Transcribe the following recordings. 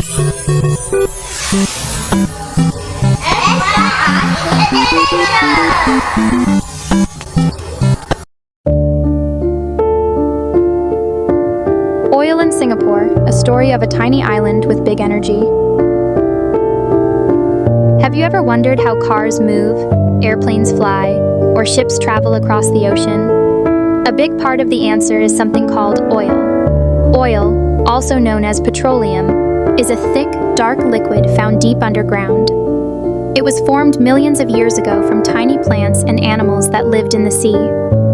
Oil in Singapore, a story of a tiny island with big energy. Have you ever wondered how cars move, airplanes fly, or ships travel across the ocean? A big part of the answer is something called oil. Oil, also known as petroleum, is a thick, dark liquid found deep underground. It was formed millions of years ago from tiny plants and animals that lived in the sea.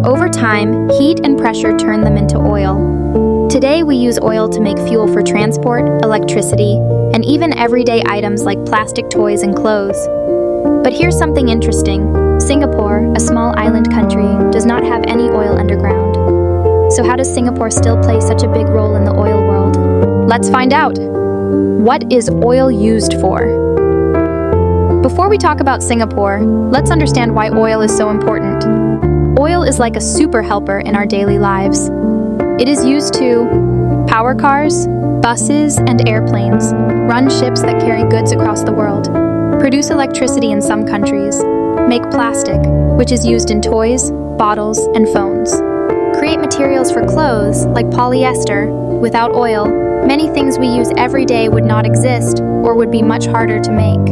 Over time, heat and pressure turned them into oil. Today we use oil to make fuel for transport, electricity, and even everyday items like plastic toys and clothes. But here's something interesting. Singapore, a small island country, does not have any oil underground. So how does Singapore still play such a big role in the oil world? Let's find out. What is oil used for? Before we talk about Singapore, let's understand why oil is so important. Oil is like a super helper in our daily lives. It is used to power cars, buses, and airplanes, run ships that carry goods across the world, produce electricity in some countries, make plastic, which is used in toys, bottles, and phones, create materials for clothes like polyester. Without oil, many things we use every day would not exist or would be much harder to make.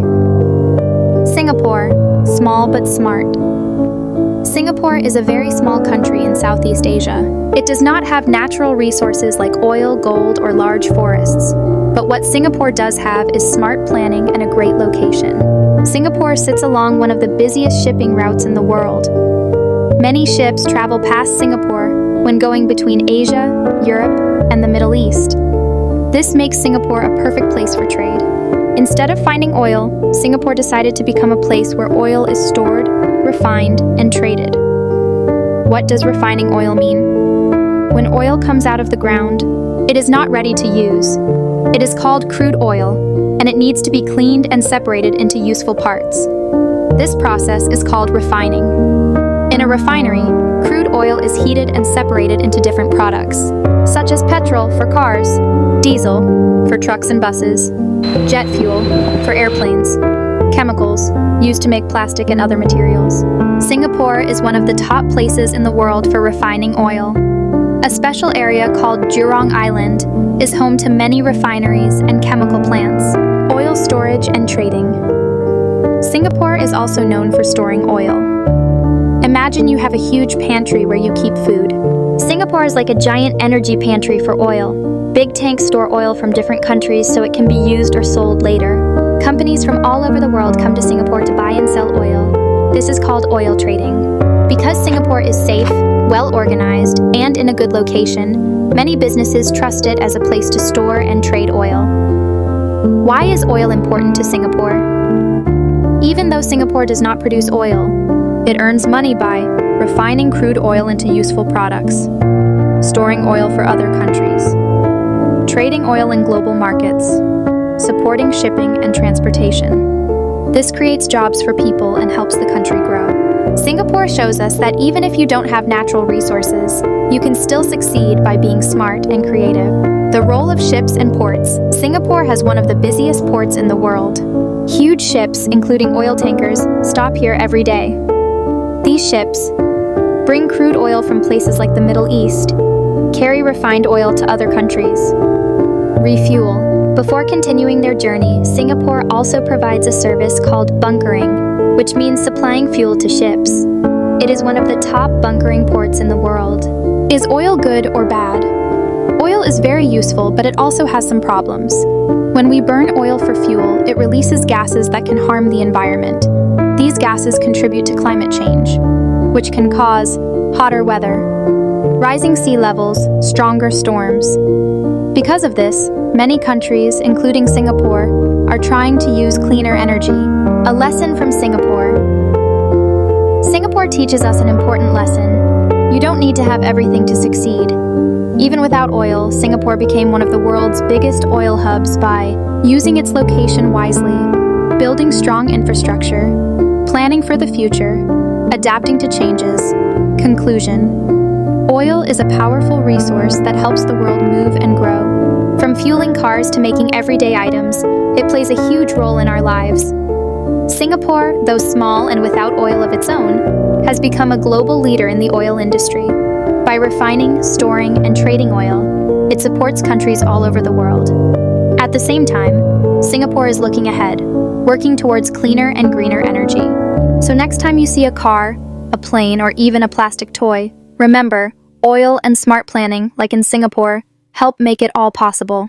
Singapore, small but smart. Singapore is a very small country in Southeast Asia. It does not have natural resources like oil, gold, or large forests. But what Singapore does have is smart planning and a great location. Singapore sits along one of the busiest shipping routes in the world. Many ships travel past Singapore when going between Asia, Europe, and the Middle East. This makes Singapore a perfect place for trade. Instead of finding oil, Singapore decided to become a place where oil is stored, refined, and traded. What does refining oil mean? When oil comes out of the ground, it is not ready to use. It is called crude oil, and it needs to be cleaned and separated into useful parts. This process is called refining. In a refinery, crude oil is heated and separated into different products, such as petrol for cars, diesel for trucks and buses, jet fuel for airplanes, chemicals used to make plastic and other materials. Singapore is one of the top places in the world for refining oil. A special area called Jurong Island is home to many refineries and chemical plants, oil storage and trading. Singapore is also known for storing oil. Imagine you have a huge pantry where you keep food. Singapore is like a giant energy pantry for oil. Big tanks store oil from different countries so it can be used or sold later. Companies from all over the world come to Singapore to buy and sell oil. This is called oil trading. Because Singapore is safe, well organized, and in a good location, many businesses trust it as a place to store and trade oil. Why is oil important to Singapore? Even though Singapore does not produce oil, it earns money by refining crude oil into useful products, storing oil for other countries, trading oil in global markets, supporting shipping and transportation. This creates jobs for people and helps the country grow. Singapore shows us that even if you don't have natural resources, you can still succeed by being smart and creative. The role of ships and ports. Singapore has one of the busiest ports in the world. Huge ships, including oil tankers, stop here every day. These ships bring crude oil from places like the Middle East, carry refined oil to other countries, refuel. Before continuing their journey, Singapore also provides a service called bunkering, which means supplying fuel to ships. It is one of the top bunkering ports in the world. Is oil good or bad? Oil is very useful, but it also has some problems. When we burn oil for fuel, it releases gases that can harm the environment. These gases contribute to climate change, which can cause hotter weather, rising sea levels, stronger storms. Because of this, many countries, including Singapore, are trying to use cleaner energy. A lesson from Singapore. Singapore teaches us an important lesson. You don't need to have everything to succeed. Even without oil, Singapore became one of the world's biggest oil hubs by using its location wisely, building strong infrastructure, planning for the future, adapting to changes. Conclusion. Oil is a powerful resource that helps the world move and grow. From fueling cars to making everyday items, it plays a huge role in our lives. Singapore, though small and without oil of its own, has become a global leader in the oil industry. By refining, storing, and trading oil, it supports countries all over the world. At the same time, Singapore is looking ahead, working towards cleaner and greener energy. So next time you see a car, a plane, or even a plastic toy, remember, oil and smart planning, like in Singapore, help make it all possible.